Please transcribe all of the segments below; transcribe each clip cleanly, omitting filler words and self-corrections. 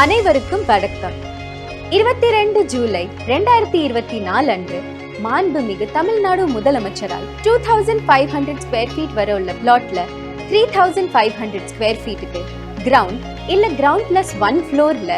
அனைவருக்கும் வணக்கம். 22 ஜூலை 2024 அன்று மாண்புமிகு தமிழ்நாடு முதலமைச்சரால் 2500 ஸ்கொயர் ஃபீட் வர உள்ள பிளாட்ல 3500 ஸ்கொயர் ஃபீட்டுக்கு கிரவுண்ட் இல்ல கிரவுண்ட் பிளஸ் 1 ஃப்ளோர்ல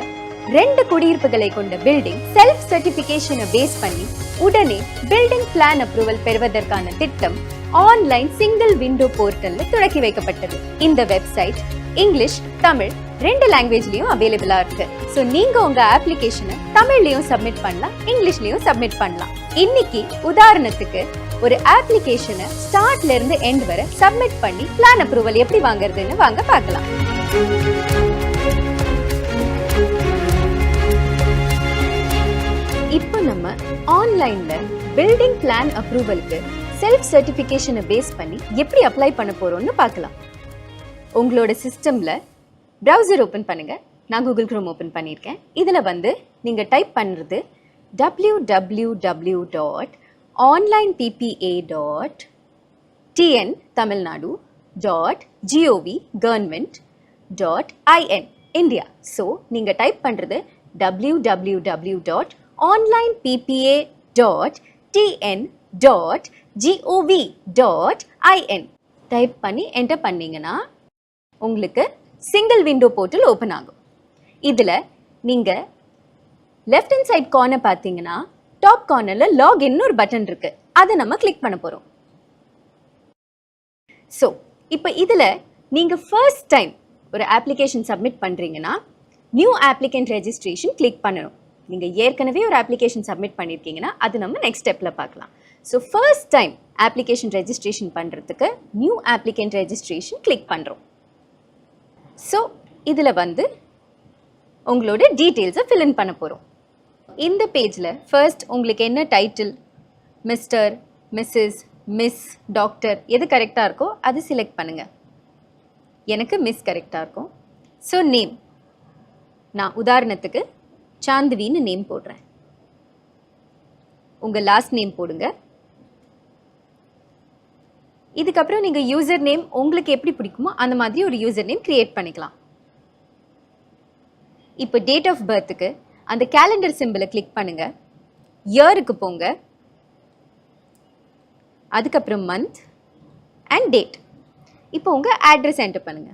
2 குடியிருப்புகளை கொண்ட பில்டிங் செல்ஃப் சர்டிபிகேஷனை பேஸ் பண்ணி உடனே பில்டிங் பிளான் அப்ரூவல் பெறுவதற்கான திட்டம் ஆன்லைன் சிங்கிள் விண்டோ போர்ட்டல்ல தொடக்கி வைக்கப்பட்டது. இந்த வெப்சைட் இங்கிலீஷ், தமிழ் 2 லாங்குவேஜ்லயும் அவைலபிளா இருக்கு. சோ நீங்க உங்க அப்ளிகேஷனை தமிழ்லயும் சப்மிட் பண்ணலாம், இங்கிலீஷ்லயும் சப்மிட் பண்ணலாம். இன்னைக்கு உதாரணத்துக்கு ஒரு அப்ளிகேஷனை ஸ்டார்ட்ல இருந்து எண்ட் வரை சப்மிட் பண்ணி பிளான் அப்ரூவல் எப்படி வாங்குறதுன்னு வாங்க பார்க்கலாம். இப்போ நம்ம ஆன்லைன்ல பில்டிங் பிளான் அப்ரூவலுக்கு செல்ஃப் சர்டிபிகேஷனை பேஸ் பண்ணி எப்படி அப்ளை பண்ண போறோம்னு பார்க்கலாம். உங்களோட சிஸ்டம்ல browser ஓபன் பண்ணுங்க. நான் கூகுள் குரோம் ஓபன் பண்ணியிருக்கேன். இதுல நீங்க டைப் பண்றது www.onlineppa.tn tamilnadu.gov.government.in India. ஸோ நீங்க டைப் பண்றது www.onlineppa.tn.gov.in டைப் பண்ணி என்டர் பண்ணீங்கன்னா உங்களுக்கு சிங்கிள் விண்டோ போர்ட்டல் ஓபன் ஆகும். இதுல நீங்க லெஃப்ட் ஹேண்ட் சைட் கார்னர் பார்த்தீங்கன்னா டாப் கார்னர்ல லாகின் ஒரு பட்டன் இருக்கு. அதை நம்ம கிளிக் பண்ண போறோம். ஸோ இப்போ இதுல நீங்க ஃபர்ஸ்ட் டைம் ஒரு அப்ளிகேஷன் சப்மிட் பண்றீங்கன்னா நியூ அப்ளிகன்ட் ரெஜிஸ்ட்ரேஷன் கிளிக் பண்ணணும். நீங்க ஏற்கனவே ஒரு அப்ளிகேஷன் சப்மிட் பண்ணிருக்கீங்கன்னா அது நம்ம நெக்ஸ்ட் ஸ்டெப்ல பார்க்கலாம். So first time application registration பண்றதுக்கு நியூ அப்ளிகன்ட் ரெஜிஸ்ட்ரேஷன் கிளிக் பண்றோம். ஸோ இதில் உங்களோட டீட்டெயில்ஸை ஃபில்இன் பண்ண போகிறோம். இந்த பேஜில் ஃபர்ஸ்ட் உங்களுக்கு என்ன title, mister, missus, miss, doctor எது கரெக்டாக இருக்கோ அது செலக்ட் பண்ணுங்கள். எனக்கு மிஸ் கரெக்டாக இருக்கும். ஸோ நேம், நான் உதாரணத்துக்கு சாந்திவின்னு நேம் போடுறேன். உங்கள் லாஸ்ட் நேம் போடுங்க. இதுக்கப்புறம் நீங்கள் யூசர் நேம் உங்களுக்கு எப்படி பிடிக்குமோ அந்த மாதிரி ஒரு யூசர் நேம் கிரியேட் பண்ணிக்கலாம். இப்போ டேட் ஆஃப் பர்த்துக்கு அந்த கேலண்டர் சிம்பிளை கிளிக் பண்ணுங்க. இயருக்கு போங்க. அதுக்கப்புறம் மந்த் அண்ட் டேட். இப்போ உங்கள் அட்ரஸ் என்டர் பண்ணுங்க.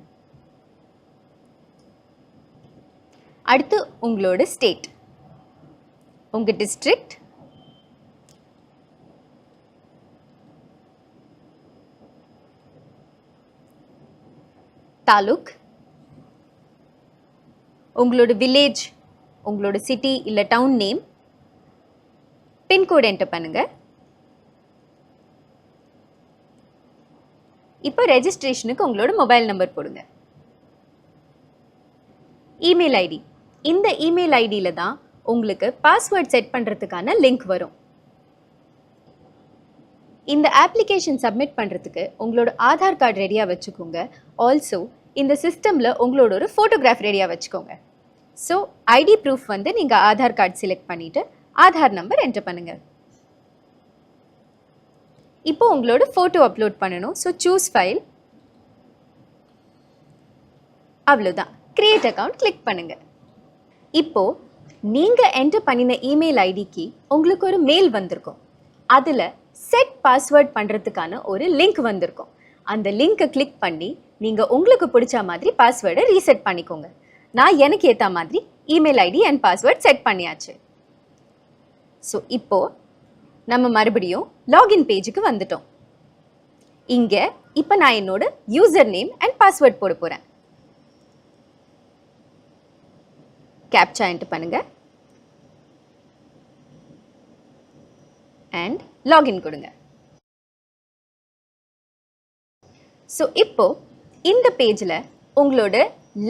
அடுத்து உங்களோட ஸ்டேட், உங்கள் டிஸ்ட்ரிக்ட், தாலுக், உங்களோட வில்லேஜ், உங்களோட சிட்டி இல்லை டவுன் நேம், பின்கோடு என்டர் பண்ணுங்க. இப்போ ரெஜிஸ்ட்ரேஷனுக்கு உங்களோட மொபைல் நம்பர் போடுங்க. இமெயில் ஐடி, இந்த இமெயில் ஐடியில தான் உங்களுக்கு பாஸ்வேர்ட் செட் பண்ணுறதுக்கான லிங்க் வரும். இந்த அப்ளிகேஷன் சப்மிட் பண்ணுறதுக்கு உங்களோட ஆதார் கார்டு ரெடியாக வச்சுக்கோங்க. ஆல்சோ இந்த சிஸ்டமில் உங்களோட ஒரு ஃபோட்டோகிராஃப் ரெடியாக வச்சுக்கோங்க. ஸோ ஐடி ப்ரூஃப் நீங்கள் ஆதார் கார்டு செலக்ட் பண்ணிவிட்டு ஆதார் நம்பர் என்டர் பண்ணுங்கள். இப்போ உங்களோட ஃபோட்டோ அப்லோட் பண்ணணும். So choose file. அவ்வளோதான். கிரியேட் அக்கௌண்ட் கிளிக் பண்ணுங்கள். இப்போது நீங்கள் என்டர் பண்ணின இமெயில் ஐடிக்கு உங்களுக்கு ஒரு மெயில் வந்திருக்கும். அதில் செட் பாஸ்வேர்ட் பண்ணுறதுக்கான ஒரு லிங்க் வந்திருக்கும். அந்த லிங்கை கிளிக் பண்ணி நீங்கள் உங்களுக்கு பிடிச்ச மாதிரி பாஸ்வேர்டை ரீசெட் பண்ணிக்கோங்க. நான் எனக்கு ஏற்ற மாதிரி email ID and password set பண்ணியாச்சு. ஸோ இப்போது நம்ம மறுபடியும் லாகின் பேஜுக்கு வந்துட்டோம். இங்கே இப்போ நான் என்னோட யூசர் நேம் அண்ட் பாஸ்வேர்ட் போட போகிறேன். கேப்சா என்டர் பண்ணுங்க அண்ட் லாகின் கொடுங்க. ஸோ இப்போ இந்த பேஜில் உங்களோட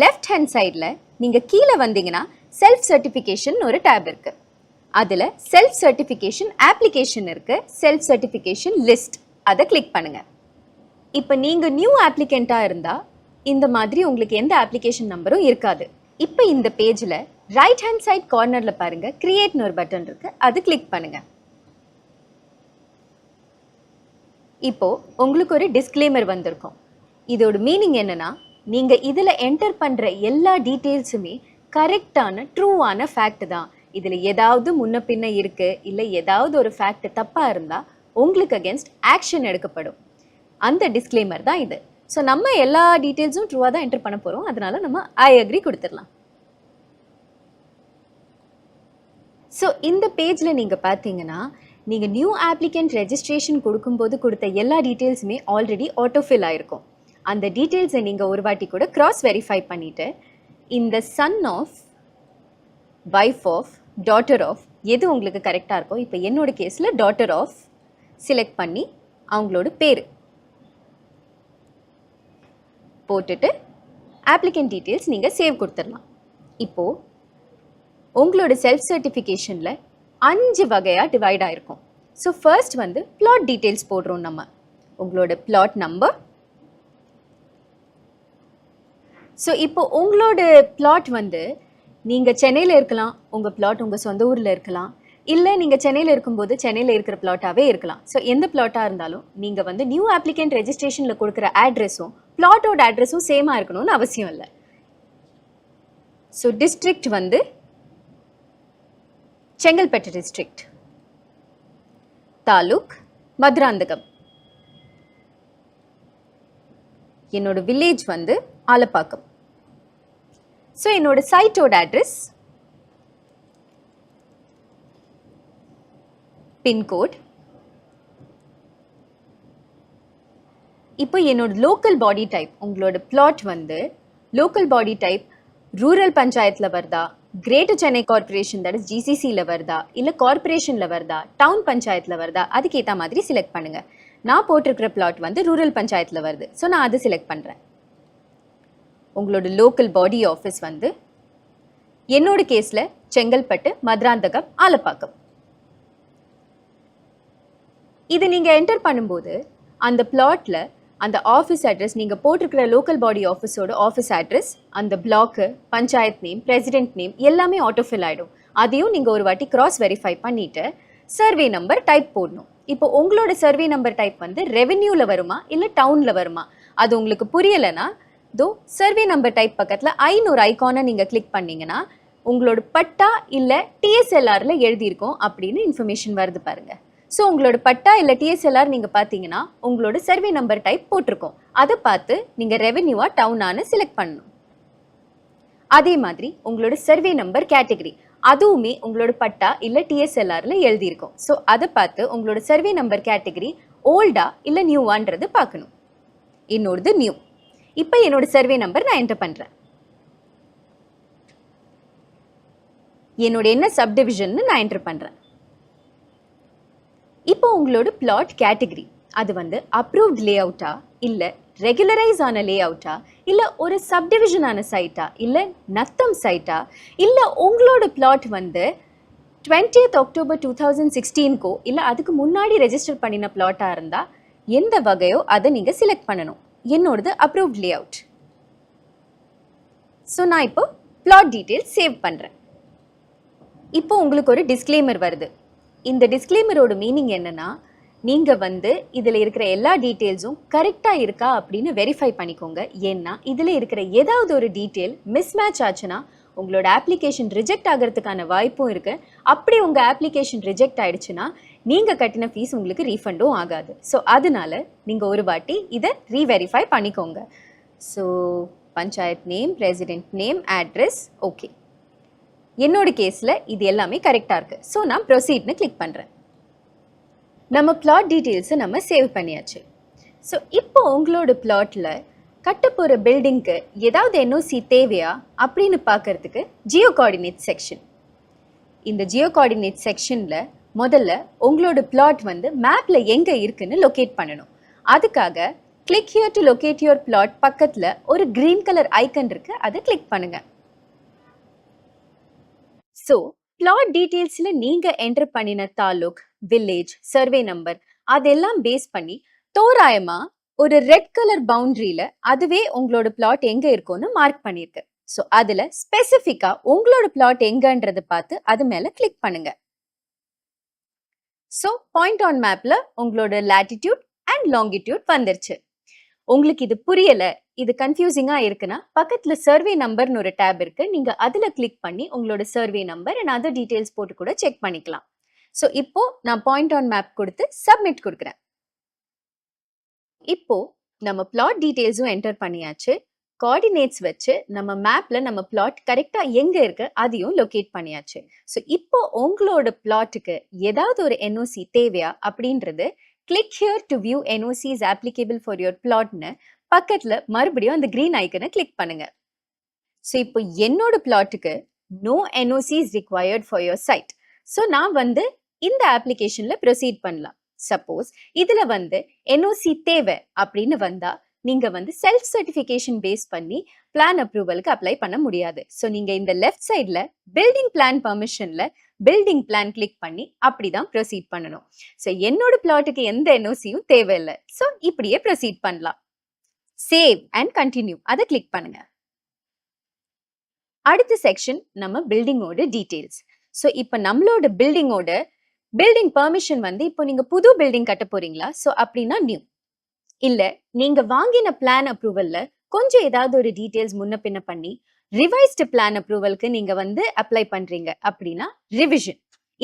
லெஃப்ட் ஹேண்ட் சைடில் நீங்கள் கீழே வந்தீங்கன்னா செல்ஃப் சர்டிஃபிகேஷன் ஒரு டேப் இருக்குது. அதில் செல்ஃப் சர்டிஃபிகேஷன் அப்ளிகேஷன் இருக்குது, செல்ஃப் சர்டிஃபிகேஷன் லிஸ்ட், அதை கிளிக் பண்ணுங்கள். இப்போ நீங்கள் நியூ அப்ளிகண்ட்டாக இருந்தால் இந்த மாதிரி உங்களுக்கு எந்த அப்ளிகேஷன் நம்பரும் இருக்காது. இப்போ இந்த பேஜில் ரைட் ஹேண்ட் சைட் கார்னரில் பாருங்கள், கிரியேட்னு ஒரு பட்டன் இருக்குது, அது கிளிக் பண்ணுங்கள். இப்போ உங்களுக்கு ஒரு டிஸ்க்ளைமர் வந்திருக்கும். இதோட மீனிங் என்னன்னா, நீங்க இதுல என்டர் பண்ற எல்லா டீடைல்ஸுமே கரெக்டான ட்ரூவான ஃபேக்ட் தான். இதில் ஏதாவது முன்ன பின்ன இருக்கு, இல்லை ஏதாவது ஒரு ஃபேக்ட் தப்பாக இருந்தால் உங்களுக்கு அகேன்ஸ்ட் ஆக்ஷன் எடுக்கப்படும். அந்த டிஸ்க்ளைமர் தான் இது. ஸோ நம்ம எல்லா டீட்டெயில்ஸும் ட்ரூவாக தான் என்டர் பண்ண போகிறோம். அதனால நம்ம ஐ அக்ரி கொடுத்துடலாம். ஸோ இந்த பேஜில் நீங்கள் பார்த்தீங்கன்னா, நீங்கள் நியூ ஆப்ளிகண்ட் ரெஜிஸ்ட்ரேஷன் கொடுக்கும்போது கொடுத்த எல்லா டீட்டெயில்ஸுமே ஆல்ரெடி ஆட்டோஃபில் ஆகிருக்கும். அந்த டீட்டெயில்ஸை நீங்கள் ஒரு வாட்டி கூட கிராஸ் வெரிஃபை பண்ணிவிட்டு இந்த son of, wife of, daughter of எது உங்களுக்கு கரெக்டாக இருக்கோ, இப்போ என்னோட கேஸில் டாட்டர் ஆஃப் செலக்ட் பண்ணி அவங்களோட பேர் போட்டுட்டு ஆப்ளிகண்ட் டீட்டெயில்ஸ் நீங்கள் சேவ் கொடுத்துடலாம். இப்போது உங்களோட செல்ஃப் சர்டிஃபிகேஷனில் 5 வகையாக டிவைட் ஆகிருக்கும். ஸோ ஃபர்ஸ்ட் வந்து பிளாட் டீட்டெயில்ஸ் போடுறோம். நம்ம உங்களோட பிளாட் நம்பர். ஸோ இப்போ உங்களோட பிளாட் வந்து நீங்கள் சென்னையில் இருக்கலாம், உங்கள் பிளாட் உங்கள் சொந்த ஊரில் இருக்கலாம், இல்லை நீங்கள் சென்னையில் இருக்கும்போது சென்னையில் இருக்கிற பிளாட்டாகவே இருக்கலாம். ஸோ எந்த பிளாட்டாக இருந்தாலும் நீங்கள் வந்து நியூ ஆப்ளிகண்ட் ரெஜிஸ்ட்ரேஷனில் கொடுக்குற அட்ரெஸும் பிளாட்டோட அட்ரெஸும் சேமாக இருக்கணும்னு அவசியம் இல்லை. ஸோ டிஸ்ட்ரிக்ட் வந்து செங்கல்பட்டு டிஸ்ட்ரிக்ட், தாலுக் மதுராந்தகம், என்னோட வில்லேஜ் வந்து ஆலப்பாக்கம். ஸோ என்னோட சைட்டோட அட்ரஸ், பின்கோட். இப்போ என்னோட லோக்கல் பாடி டைப், உங்களோட பிளாட் வந்து லோக்கல் பாடி டைப் ரூரல் பஞ்சாயத்தில் வருதா, Greater Chennai Corporation that is ஜிசிசியில் வருதா, இல்லை கார்பரேஷனில் வருதா, டவுன் பஞ்சாயத்தில் வருதா, அதுக்கேற்ற மாதிரி செலக்ட் பண்ணுங்கள். நான் போட்டிருக்கிற பிளாட் வந்து ரூரல் பஞ்சாயத்தில் வருது. ஸோ நான் அது செலக்ட் பண்ணுறேன். உங்களோட லோக்கல் பாடி ஆஃபீஸ் வந்து என்னோட கேஸில் செங்கல்பட்டு, மதுராந்தகம், ஆலப்பாக்கம். இது நீங்கள் என்டர் பண்ணும்போது அந்த பிளாட்டில் அந்த ஆஃபீஸ் அட்ரஸ், நீங்கள் போட்டிருக்கிற லோக்கல் பாடி ஆஃபீஸோட ஆஃபீஸ் அட்ரஸ், அந்த block, panchayat name, president name எல்லாமே ஆட்டோஃபில் ஆகிடும். அதையும் நீங்கள் ஒரு வாட்டி கிராஸ் வெரிஃபை பண்ணிவிட்டு சர்வே நம்பர் டைப் போடணும். இப்போ உங்களோட சர்வே நம்பர் டைப் வந்து ரெவென்யூவில் வருமா இல்லை டவுனில் வருமா, அது உங்களுக்கு புரியலைன்னா சர்வே நம்பர் டைப் பக்கத்தில் ஐநூறு ஐக்கானை நீங்கள் கிளிக் பண்ணிங்கன்னா உங்களோட பட்டா இல்லை டிஎஸ்எல்ஆரில் எழுதியிருக்கோம் அப்படின்னு இன்ஃபர்மேஷன் வருது பாருங்கள். ஸோ உங்களோட பட்டா இல்லை டிஎஸ்எல்ஆர் நீங்கள் பார்த்தீங்கன்னா உங்களோட சர்வே நம்பர் டைப் போட்டிருக்கோம். அதை பார்த்து நீங்கள் ரெவென்யூவா டவுனானு செலக்ட் பண்ணணும். அதே மாதிரி உங்களோட சர்வே நம்பர் கேட்டகரி அதுவுமே உங்களோட பட்டா இல்லை டிஎஸ்எல்ஆரில் எழுதியிருக்கோம். ஸோ அதை பார்த்து உங்களோட சர்வே நம்பர் கேட்டகரி ஓல்டா இல்லை நியூவான்றது பார்க்கணும். என்னோடது நியூ. இப்போ என்னோட சர்வே நம்பர் நான் என்டர் பண்ணுறேன். என்னோட என்ன சப்டிவிஷன்னு நான் என்டர் பண்ணுறேன். இப்போ உங்களோட பிளாட் கேட்டகரி அது வந்து அப்ரூவ்ட் லே அவுட்டா, இல்லை ரெகுலரைஸ் ஆன லே அவுட்டா, இல்லை ஒரு சப்டிவிஷனான சைட்டா, இல்லை நத்தம் சைட்டா, இல்லை உங்களோட பிளாட் வந்து 20th October 2016 இல்லை அதுக்கு முன்னாடி ரெஜிஸ்டர் பண்ணின பிளாட்டாக இருந்தால் எந்த வகையோ அதை நீங்கள் செலக்ட் பண்ணணும். என்னோடது அப்ரூவ்ட் லே அவுட். ஸோ நான் இப்போ பிளாட் டீட்டெயில்ஸ் சேவ் பண்ணுறேன். இப்போ உங்களுக்கு ஒரு டிஸ்க்ளைமர் வருது. இந்த டிஸ்க்ளைமரோட மீனிங் என்னன்னா, நீங்கள் வந்து இதில் இருக்கிற எல்லா டீட்டெயில்ஸும் கரெக்டாக இருக்கா அப்படின்னு வெரிஃபை பண்ணிக்கோங்க. ஏன்னா இதில் இருக்கிற ஏதாவது ஒரு டீட்டெயில் மிஸ்மேட்ச் ஆச்சுன்னா உங்களோட அப்ளிகேஷன் ரிஜெக்ட் ஆகிறதுக்கான வாய்ப்பும் இருக்குது. அப்படி உங்கள் அப்ளிகேஷன் ரிஜெக்ட் ஆகிடுச்சுன்னா நீங்கள் கட்டின ஃபீஸ் உங்களுக்கு ரீஃபண்டும் ஆகாது. ஸோ அதனால நீங்கள் ஒரு வாட்டி இதை ரீவெரிஃபை பண்ணிக்கோங்க. So panchayat name, resident name, address, okay. என்னோட கேஸில் இது எல்லாமே கரெக்டாக இருக்குது. ஸோ நான் ப்ரொசீட்னு கிளிக் பண்ணுறேன். நம்ம பிளாட் டீட்டெயில்ஸை நம்ம சேவ் பண்ணியாச்சு. ஸோ இப்போ உங்களோட பிளாட்டில் கட்ட போகிற பில்டிங்க்கு ஏதாவது என்ஓசி தேவையா அப்படின்னு பார்க்கறதுக்கு ஜியோ கோஆர்டினேட் செக்ஷன். இந்த ஜியோ கோஆர்டினேட் செக்ஷனில் முதல்ல உங்களோட பிளாட் வந்து மேப்பில் எங்கே இருக்குன்னு லொக்கேட் பண்ணணும். அதுக்காக click here to locate your plot பக்கத்தில் ஒரு க்ரீன் கலர் ஐக்கன் இருக்குது, அதை கிளிக் பண்ணுங்கள். ஸோ பிளாட் டீட்டெயில்ஸில் நீங்கள் என்டர் பண்ணின தாலுக், வில்லேஜ், சர்வே நம்பர் அதெல்லாம் பேஸ் பண்ணி தோராயமாக ஒரு ரெட் கலர் பவுண்டரியில் அதுவே உங்களோட பிளாட் எங்கே இருக்கும்னு மார்க் பண்ணியிருக்கு. ஸோ அதில் ஸ்பெசிஃபிக்காக உங்களோட பிளாட் எங்கன்றதை பார்த்து அது மேலே கிளிக் பண்ணுங்க. ஸோ பாயிண்ட் ஆன் மேப்பில் உங்களோட லேட்டிடியூட் அண்ட் லாங்கிடியூட் வந்துருச்சு. உங்களுக்கு இது புரியலை இது கன்ஃபியூசிங்கா இருக்குன்னா பக்கத்துல சர்வே நம்பர்னு ஒரு டேப் இருக்கு. நீங்க அதுல கிளிக் பண்ணி உங்களோட survey number and other details போட்டு கூட செக் பண்ணிக்கலாம். ஸோ இப்போ நான் பாயிண்ட் ஆன் மேப் கொடுத்து சப்மிட் கொடுக்குறேன். இப்போ நம்ம பிளாட் டீடைல்ஸும் என்டர் பண்ணியாச்சு. கோஆர்டினேட்ஸ் வச்சு நம்ம மேப்ல நம்ம பிளாட் கரெக்டா எங்க இருக்கு அதையும் லொகேட் பண்ணியாச்சு. ஸோ இப்போ உங்களோட பிளாட்டுக்கு ஏதாவது ஒரு என்ஓசி தேவையா அப்படின்றது click here to view NOCs applicable for your பிளாட்னு பக்கத்துல மறுபடியும் அந்த கிரீன் ஐக்கனை கிளிக் பண்ணுங்க. ஸோ இப்போ என்னோட பிளாட்டுக்கு no NOCs required for your site. So நான் வந்து இந்த அப்ளிகேஷன்ல ப்ரொசீட் பண்ணலாம். சப்போஸ் இதுல வந்து என்ஓசி தேவை அப்படின்னு வந்தா நீங்க வந்து செல்ஃப் சர்டிஃபிகேஷன் பேஸ் பண்ணி பிளான் அப்ரூவலுக்கு அப்ளை பண்ண முடியாது. ஸோ நீங்க இந்த லெஃப்ட் சைட்ல பில்டிங் பிளான் பர்மிஷன்ல பில்டிங் பிளான் கிளிக் பண்ணி அப்படிதான் ப்ரொசீட் பண்ணணும். ஸோ என்னோட பிளாட்டுக்கு எந்த என்ஓசியும் தேவையில்லை. ஸோ இப்படியே ப்ரொசீட் பண்ணலாம். சேவ் அண்ட் கண்டினியூ அதை கிளிக் பண்ணுங்க. அடுத்த செக்ஷன் நம்ம பில்டிங்கோட டீடைல்ஸ். ஸோ இப்போ நம்மளோட பில்டிங் பெர்மிஷன் வந்து இப்போ நீங்க புது பில்டிங் கட்ட போறீங்களா? ஸோ அப்படின்னா நியூ. இல்ல நீங்க வாங்கின பிளான் அப்ரூவல்ல கொஞ்சம் ஏதாவது ஒரு டீடைல்ஸ் முன்ன பின்ன பண்ணி ரிவைஸ்டு பிளான் அப்ரூவலுக்கு நீங்க வந்து அப்ளை பண்றீங்க அப்படின்னா ரிவிஷன்.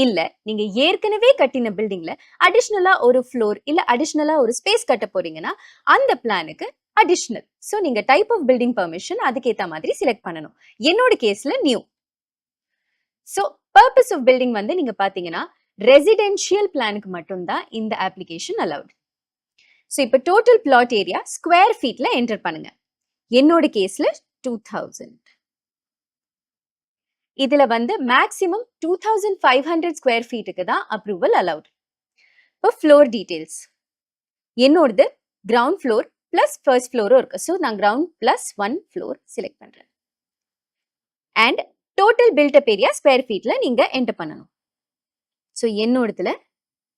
இல்ல நீங்க ஏற்கனவே கட்டின பில்டிங்ல அடிஷ்னலா ஒரு ஃப்ளோர் இல்ல அடிஷ்னலா ஒரு ஸ்பேஸ் கட்ட போறீங்கன்னா அந்த பிளானுக்கு அடிஷ்னல். ஸோ நீங்க டைப் ஆஃப் பில்டிங் பெர்மிஷன் அதுக்கேற்ற மாதிரி செலக்ட் பண்ணணும். என்னோட கேஸ்ல new. So purpose of building வந்து நீங்க பாத்தீங்கன்னா ரெசிடென்ஷியல் பிளானுக்கு மட்டும்தான் இந்த அப்ளிகேஷன் அலவுட். ஸோ இப்போ டோட்டல் பிளாட் ஏரியா ஸ்கொயர் ஃபீட்ல என்டர் பண்ணுங்க. என்னோட கேஸ்ல 2000. இதுல வந்து மேக்ஸிமம் 2500 ஸ்கொயர் ஃபீட்டுக்கு தான் அப்ரூவல் அலவுட். இப்போ ஃப்ளோர் டீடைல்ஸ் என்னோடது கிரவுண்ட் ஃப்ளோர் பிளஸ் ஃபர்ஸ்ட் ஃப்ளோரும் இருக்கு. ஸோ நான் கிரவுண்ட் பிளஸ் 1 ஃப்ளோர் செலக்ட் பண்றேன். And total built up area square ஃபீட்ல நீங்க என்டர் பண்ணணும். ஸோ என்னோடதுல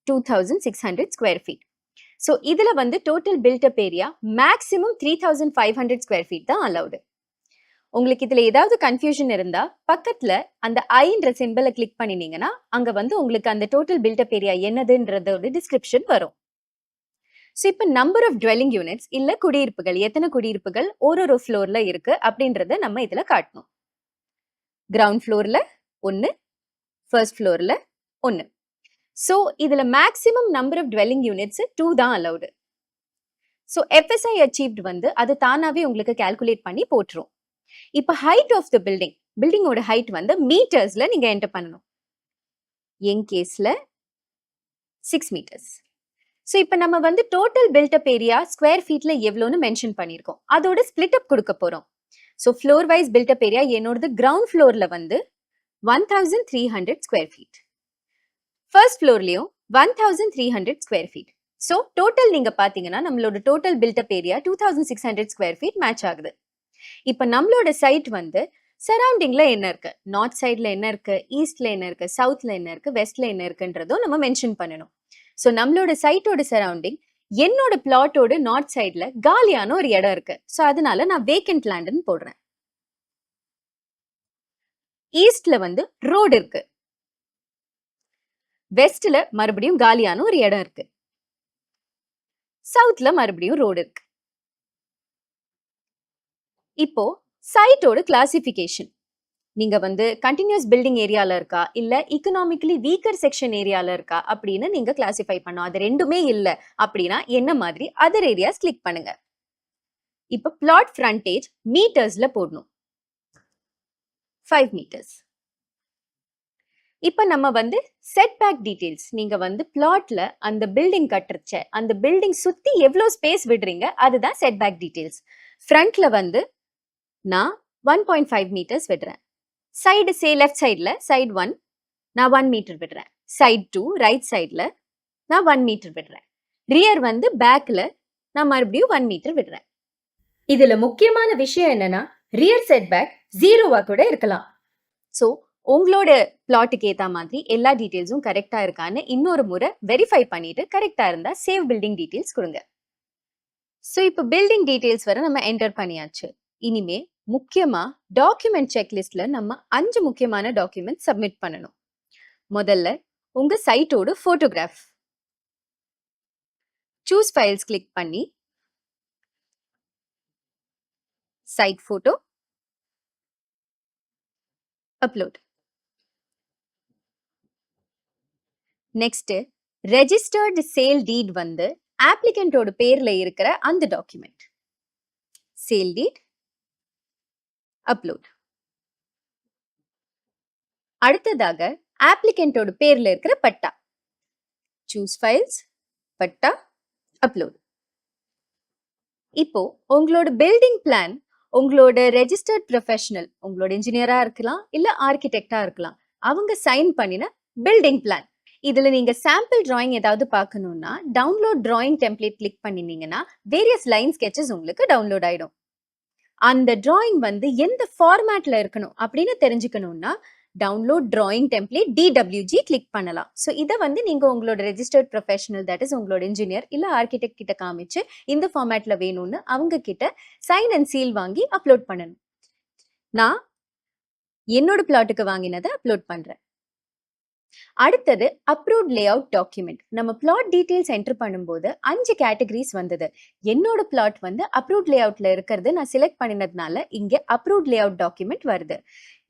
2600 ஸ்கொயர் ஃபீட். ஸோ இதுல வந்து total built up area maximum 3500 square feet தான் அலவுடு. உங்களுக்கு இதுல ஏதாவது கன்ஃபியூஷன் இருந்தா பக்கத்துல அந்த ஐன்ற சிம்பிளை கிளிக் பண்ணினீங்கன்னா அங்க வந்து உங்களுக்கு அந்த டோட்டல் பில்டப் ஏரியா என்னதுன்றதோட டிஸ்கிரிப்ஷன் வரும். ஸோ இப்போ நம்பர் ஆஃப் டுவெல்லிங் யூனிட்ஸ் இல்ல குடியிருப்புகள் எத்தனை குடியிருப்புகள் ஒரு ஃப்ளோர்ல இருக்கு அப்படின்றத நம்ம இதுல காட்டணும். கிரவுண்ட் ஃப்ளோர்ல 1, ஃபர்ஸ்ட் ஃப்ளோர்ல 1. ஸோ இதுல maximum number of dwelling units 2 தான் அலவுடு. ஸோ எஃப்எஸ்ஐ அச்சீவ்ட் வந்து அது தானாவே உங்களுக்கு கால்குலேட் பண்ணி போட்டுரும். இப்போ ஹைட் ஆஃப் த பில்டிங்கோட ஹைட் வந்து மீட்டர்ஸ்ல நீங்க என்டர் பண்ணணும். என் கேஸ்ல 6 மீட்டர்ஸ். ஸோ இப்போ நம்ம வந்து டோட்டல் பில்டப் ஏரியா ஸ்கொயர் ஃபீட்ல எவ்வளோன்னு மென்ஷன் பண்ணியிருக்கோம். அதோட ஸ்பிளிட் அப் கொடுக்க போறோம். So floor wise built up area என்னோடது கிரவுண்ட் ஃப்ளோர்ல வந்து 1300 ஸ்கொயர் ஃபீட். ஃபர்ஸ்ட் ஃப்ளோர்லயும் 1300 ஸ்கொயர் ஃபீட். ஸோ டோட்டல் நீங்க பாத்தீங்கன்னா நம்மளோட total built up area 2600 square feet match ஆகுது. இப்போ நம்மளோட சைட் வந்து சரௌண்டிங்ல என்ன இருக்கு, நார்த் சைட்ல என்ன இருக்கு, ஈஸ்ட்ல என்ன இருக்கு, சவுத்ல என்ன இருக்கு, வெஸ்ட்ல என்ன இருக்குன்றதும் நம்ம மென்ஷன் பண்ணணும். ஸோ நம்மளோட சைட்டோட சரௌண்டிங் என்னோட பிளாட்டோட நார்த் சைட்ல காலியான ஒரு இடம் இருக்கு. ஸோ அதனால நான் வேக்கன்ட் லேண்ட்னு போடுறேன். ஈஸ்ட்ல வந்து ரோடு இருக்கு. வெஸ்ட்ல மறுபடியும் காலியான ஒரு இடம் இருக்கு. சவுத்ல மறுபடியும் ரோடு இருக்கு. இப்போ சைட்டோட கிளாசிபிகேஷன் நீங்க வந்து கண்டினியூஸ் பில்டிங் ஏரியால இருக்கா இல்ல எக்கனாமிக்கலி வீக்கர் செக்ஷன் ஏரியால இருக்கா அப்படின்னு நீங்க கிளாசிஃபை பண்ணும். அது ரெண்டுமே இல்ல அப்படின்னா என்ன மாதிரி அதர் ஏரியாஸ் கிளிக் பண்ணுங்க. இப்போ பிளாட் ஃப்ரண்டேஜ் மீட்டர்ஸ்ல போடணும். 5 மீட்டர்ஸ். இப்போ நம்ம வந்து செட்பேக் டீடைல்ஸ் நீங்க வந்து பிளாட்ல அந்த பில்டிங் கட்டுறச்ச அந்த பில்டிங் சுத்தி எவ்வளவு ஸ்பேஸ் விடுறீங்க அதுதான் செட்பேக் டீடைல்ஸ். ஃப்ரண்ட்ல வந்து நான் 1.5 மீட்டர்ஸ் விடுறேன். சைடு லெஃப்ட் சைட்ல சைடு 1 நான் 1 மீட்டர் விடுறேன். சைடு 2 ரைட் சைட்ல நான் 1 மீட்டர் விடுறேன். ரியர் வந்து பேக்ல நான் மறுபடியும் 1 மீட்டர் விடுறேன். இதுல முக்கியமான விஷயம் என்னன்னா ரியர் செட்பேக் 0வா கூட இருக்கலாம். ஸோ உங்களோட பிளாட்டுக்கு ஏற்ற மாதிரி எல்லா டீட்டெயில்ஸும் கரெக்டா இருக்கான்னு இன்னொரு முறை வெரிஃபை பண்ணிட்டு கரெக்டா இருந்தா சேவ் பில்டிங் டீட்டெயில்ஸ் கொடுங்க. ஸோ இப்போ பில்டிங் டீட்டெயில்ஸ் வரை நம்ம என்டர் பண்ணியாச்சு. இனிமே முக்கியமா டாக்குமெண்ட் செக்லிஸ்ட்ல நம்ம 5 முக்கியமான டாக்குமெண்ட் சப்மிட் பண்ணணும். முதல்ல உங்க சைட்டோட போட்டோகிராஃப். சூஸ் ஃபைல்ஸ் கிளிக் பண்ணி site photo, upload. Next registered sale deed வந்து ஆப்ளிகண்டோட பேர்ல இருக்கிற அந்த டாக்குமெண்ட். சேல் டீட், அப்லோட். அடுத்ததாக ஆப்ளிகண்டோட பேர்ல இருக்கிற பட்டா. சூஸ் ஃபைல்ஸ், பட்டா, அப்லோட். இப்போ உங்களோட பில்டிங் பிளான் உங்களோட ரெஜிஸ்டர்ட் ப்ரொஃபஷனல், உங்களோட இன்ஜினியரா இருக்கலாம் இல்ல ஆர்கிடெக்டா இருக்கலாம், அவங்க சைன் பண்ணின பில்டிங் பிளான். இதுல நீங்க சாம்பிள் டிராயிங் ஏதாவது பார்க்கணும்னா டவுன்லோட் டிராயிங் டெம்ப்ளேட் கிளிக் பண்ணினீங்கன்னா வேரியஸ் லைன் ஸ்கெச்சஸ் உங்களுக்கு டவுன்லோட் ஆயிடும். அந்த டிராயிங் வந்து எந்த ஃபார்மேட்ல இருக்கணும் அப்படின்னு தெரிஞ்சுக்கணும்னா download drawing template DWG click பண்ணலாம். ஸோ இதை வந்து நீங்க உங்களோட ரெஜிஸ்டர்ட் ப்ரொஃபஷனல், தட் இஸ் உங்களோட இன்ஜினியர் இல்ல ஆர்கிடெக்ட் கிட்ட காமிச்சு இந்த ஃபார்மேட்ல வேணும்னு அவங்க கிட்ட சைன் அண்ட் சீல் வாங்கி அப்லோட் பண்ணணும். நான் என்னோட பிளாட்டுக்கு வாங்கினதை அப்லோட் பண்றேன். அடுத்தது அப்ரூவ்ட் லேஅவுட் டாக்குமெண்ட். நம்ம பிளாட் டீடைல்ஸ் என்டர் பண்ணும்போது 5 கேட்டகரிஸ் வந்தது. என்னோட பிளாட் வந்து அப்ரூவ்ட் லேஅவுட்ல இருக்கிறது நான் செலக்ட் பண்ணினதுனால இங்க அப்ரூவ்ட் லேஅவுட் டாக்குமெண்ட் வருது.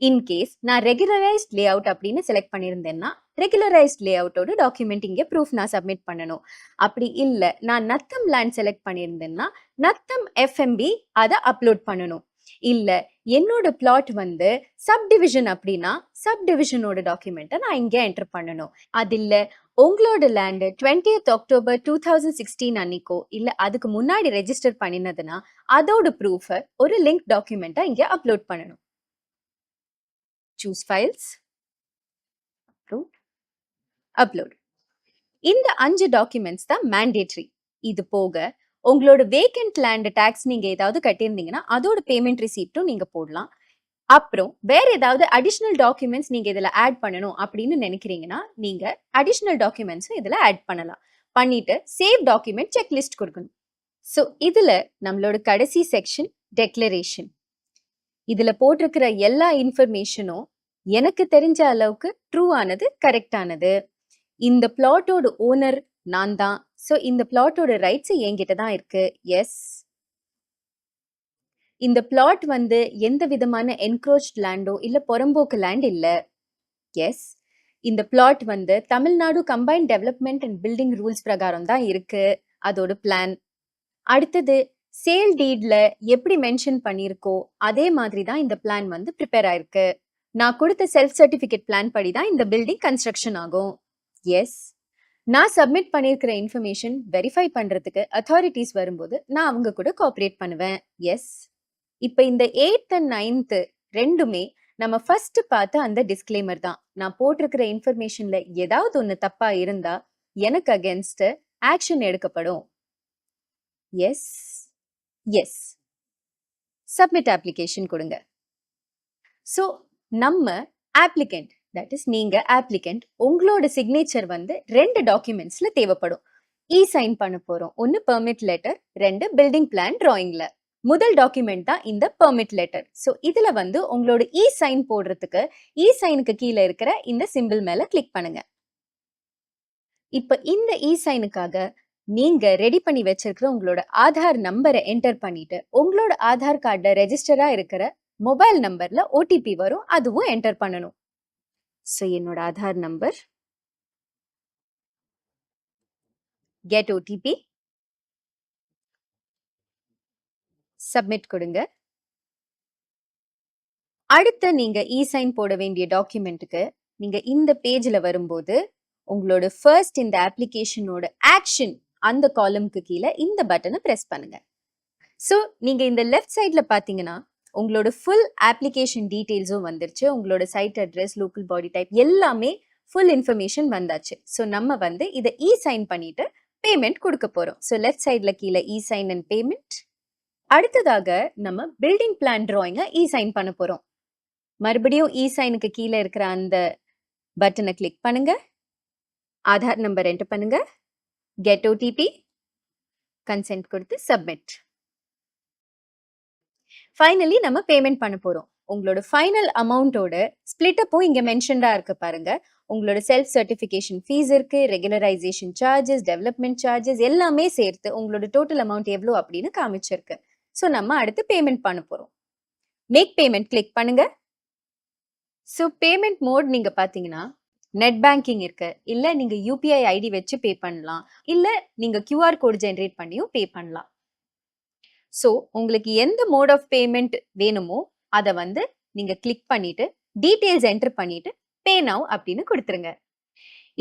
இன்கேஸ் நான் ரெகுலரைஸ்ட் லேஅவுட் அப்படின்னு செலக்ட் பண்ணியிருந்தேன்னா ரெகுலரைஸ்ட் லேஅவுட்டோட டாக்குமெண்ட் இங்க ப்ரூஃப் நான் சப்மிட் பண்ணணும். அப்படி இல்லை நான் நத்தம் லேண்ட் செலக்ட் பண்ணியிருந்தேன்னா நத்தம் FMB அதை அப்லோட் பண்ணணும். இல்ல என்னோட பிளாட் வந்து சப்டிவிஷன் அப்படின்னா சப்டிவிஷனோட டாக்குமெண்ட்டை நான் இங்க என்டர் பண்ணணும். அது இல்ல உங்களோட லேண்ட் 20th October 2016 அன்னைக்கோ இல்ல அதுக்கு முன்னாடி ரெஜிஸ்டர் பண்ணினதுன்னா அதோட ப்ரூஃபை ஒரு லிங்க் டாக்குமெண்ட்டா இங்க அப்லோட் பண்ணணும். Choose files, upload. இந்த 5 டாக்குமெண்ட்ஸ் தான் மேண்டேட்ரி. இது போக உங்களோட வேக்கண்ட் லேண்ட் டாக்ஸ் நீங்க ஏதாவது கட்டியிருந்தீங்கன்னா அதோட பேமெண்ட் ரிசீப்டும் நீங்க போடலாம். அப்புறம் வேற ஏதாவது அடிஷனல் டாக்குமெண்ட்ஸ் நீங்க இதுல ஆட் பண்ணணும் அப்படின்னு நினைக்கிறீங்கன்னா நீங்க அடிஷனல் டாக்குமெண்ட்ஸும் இதுல ஆட் பண்ணலாம். பண்ணிட்டு சேவ் டாக்குமெண்ட் செக்லிஸ்ட் கொடுக்கணும். ஸோ இதுல நம்மளோட கடைசி செக்ஷன் டெக்ளரேஷன். இதுல போட்டிருக்கிற எல்லா இன்ஃபர்மேஷனும் எனக்கு தெரிஞ்ச அளவுக்கு ட்ரூ ஆனது, கரெக்டானது. இந்த பிளாட்டோட ஓனர் நான் தான். ஸோ இந்த பிளாட்டோட ரைட்ஸ் என்கிட்ட தான் இருக்கு. எஸ். இந்த பிளாட் வந்து எந்த விதமான என்க்ரோச்ட் லேண்டோ இல்ல புறம்போக்கு லேண்ட் இல்ல. எஸ். இந்த பிளாட் வந்து Tamil Nadu combined development and building rules பிரகாரம் தான் இருக்கு, அதோட பிளான். அடுத்தது சேல் டீட்ல எப்படி மென்ஷன் பண்ணியிருக்கோ அதே மாதிரி தான் இந்த பிளான் வந்து ப்ரிப்பேர் ஆயிருக்கு. நான் கொடுத்த செல்ஃப் சர்டிஃபிகேட் பிளான் படி தான் இந்த பில்டிங் கன்ஸ்ட்ரக்ஷன் ஆகும். எஸ். நான் சப்மிட் பண்ணியிருக்கிற இன்ஃபர்மேஷன் வெரிஃபை பண்றதுக்கு அத்தாரிட்டிஸ் வரும்போது நான் அவங்க கூட கோஆப்ரேட் பண்ணுவேன். எஸ். இப்போ இந்த 8th and 9th ரெண்டுமே நம்ம ஃபர்ஸ்ட் பார்த்த அந்த டிஸ்க்ளைமர் தான். நான் போட்டிருக்கிற இன்ஃபர்மேஷன்ல ஏதாவது ஒன்று தப்பா இருந்தா எனக்கு அகேன்ஸ்ட் ஆக்ஷன் எடுக்கப்படும். எஸ். எஸ். சப்மிட் அப்ளிகேஷன் கொடுங்க. ஸோ நம்ம ஆப்ளிகண்ட், தட் இஸ் நீங்க ஆப்ளிகண்ட், உங்களோட சிக்னேச்சர் வந்து 2 டாக்குமெண்ட்ஸ்ல தேவைப்படும். சைன் பண்ண போறோம். ஒன்னு பெர்மிட் லெட்டர், 2 பில்டிங் பிளான் டிராயிங்ல. முதல் டாக்குமெண்ட் தான் இந்த பெர்மிட் லெட்டர். ஸோ இதுல வந்து உங்களோட சைன் போடுறதுக்கு சைனுக்கு கீழே இருக்கிற இந்த சிம்பிள் மேல கிளிக் பண்ணுங்க. இப்ப இந்த சைனுக்காக நீங்க ரெடி பண்ணி வச்சிருக்கிற உங்களோட ஆதார் நம்பரை என்டர் பண்ணிட்டு உங்களோட ஆதார் கார்டுல ரெஜிஸ்டரா இருக்கிற மொபைல் நம்பர்ல OTP வரும், அதுவும் என்டர் பண்ணணும். ஸோ என்னோட Aadhaar number, get OTP, submit கொடுங்க. அடுத்து நீங்க சைன் போட வேண்டிய டாக்குமெண்ட்டுக்கு நீங்க இந்த பேஜ்ல வரும்போது உங்களோட ஃபர்ஸ்ட் இந்த அப்ளிகேஷனோட ஆக்ஷன் அந்த காலம்க்கு கீழே இந்த பட்டனை பிரஸ் பண்ணுங்க. ஸோ நீங்க இந்த லெஃப்ட் சைட்ல பாத்தீங்கன்னா உங்களோட ஃபுல் அப்ளிகேஷன் டீடைல்ஸும் வந்துருச்சு. உங்களோட site address, local body type எல்லாமே ஃபுல் இன்ஃபர்மேஷன் வந்தாச்சு. ஸோ நம்ம வந்து இதை சைன் பண்ணிட்டு பேமெண்ட் கொடுக்க போறோம். ஸோ லெஃப்ட் சைட்ல கீழே சைன் அண்ட் பேமெண்ட். அடுத்ததாக நம்ம பில்டிங் பிளான் டிராயிங்கை சைன் பண்ண போறோம். மறுபடியும் சைனுக்கு கீழே இருக்கிற அந்த பட்டனை கிளிக் பண்ணுங்க. ஆதார் நம்பர் என்டர் பண்ணுங்க. கெட் OTP, கன்சென்ட் கொடுத்து சப்மிட். ஃபைனலி நம்ம பேமெண்ட் பண்ண போறோம். உங்களோட ஃபைனல் அமௌண்டோட ஸ்பிளிட் அப்பும் இங்க மென்ஷன்டா இருக்கு பாருங்க. உங்களோட செல்ஃப் சர்டிஃபிகேஷன் ஃபீஸ் இருக்கு, ரெகுலரைசேஷன் சார்ஜஸ், டெவலப்மெண்ட் சார்ஜஸ் எல்லாமே சேர்த்து உங்களோட டோட்டல் அமௌண்ட் எவ்வளோ அப்படின்னு காமிச்சிருக்கு. ஸோ நம்ம அடுத்து பேமெண்ட் பண்ண போறோம். மேக் பேமெண்ட் கிளிக் பண்ணுங்க. ஸோ பேமெண்ட் மோட் நீங்க பாத்தீங்கன்னா நெட் பேங்கிங் இருக்கு, இல்ல நீங்க யூபிஐ ஐடி வச்சு பே பண்ணலாம், இல்ல நீங்க QR கோட் ஜெனரேட் பண்ணியும் பே பண்ணலாம். ஸோ உங்களுக்கு எந்த மோட் ஆஃப் பேமெண்ட் வேணுமோ அதை வந்து நீங்க கிளிக் பண்ணிட்டு டீடைல்ஸ் என்டர் பண்ணிட்டு பே நவ் அப்படின்னு கொடுத்துருங்க.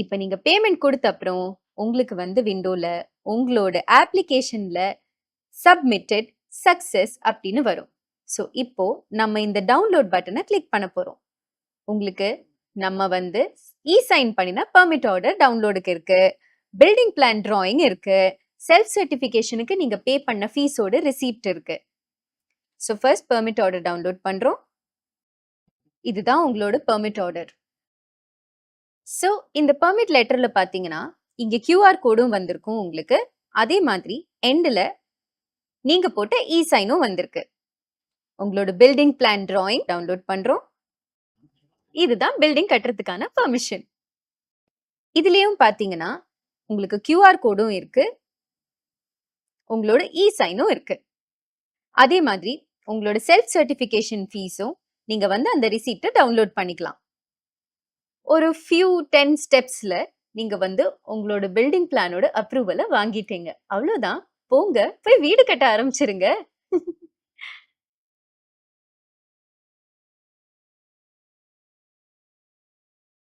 இப்போ நீங்க பேமெண்ட் கொடுத்த அப்புறம் உங்களுக்கு வந்து விண்டோல உங்களோட அப்ளிகேஷன்ல சப்மிட்டட் சக்சஸ் அப்படின்னு வரும். ஸோ இப்போ நம்ம இந்த டவுன்லோட் பட்டனை கிளிக் பண்ண போறோம். உங்களுக்கு நம்ம வந்து சைன் பண்ணினா பெர்மிட் ஆர்டர் டவுன்லோடுக்கு இருக்கு, பில்டிங் பிளான் டிராயிங் இருக்கு, செல்ஃப் சர்டிஃபிகேஷனுக்கு நீங்க பே பண்ண ஃபீஸோட ரிசீப்ட் இருக்கு. So first permit order download பண்றோம். இதுதான் உங்களோட பெர்மிட் ஆர்டர். ஸோ இந்த பெர்மிட் லெட்டர்ல பாத்தீங்கன்னா இங்க QR கோடும் வந்திருக்கும் உங்களுக்கு. அதே மாதிரி எண்டில் நீங்க போட்ட சைனும் வந்திருக்கு. உங்களோட பில்டிங் பிளான் டிராயிங் டவுன்லோட் பண்றோம். இதுதான் பில்டிங் கட்டுறதுக்கான பெர்மிஷன். இதுலயும் பாத்தீங்கன்னா உங்களுக்கு QR கோடும் இருக்கு, உங்களோட சைனும் இருக்கு. அதே மாதிரி உங்களோட செல்ஃப் சர்டிஃபிகேஷன் ஃபீஸும் நீங்க வந்து அந்த ரிசீப்டை டவுன்லோட் பண்ணிக்கலாம். ஒரு ஃபியூ 10 ஸ்டெப்ஸ்ல நீங்க வந்து உங்களோட பில்டிங் பிளானோட அப்ரூவலை வாங்கிட்டீங்க. அவ்வளவுதான், போங்க போய் வீடு கட்ட ஆரம்பிச்சிருங்க.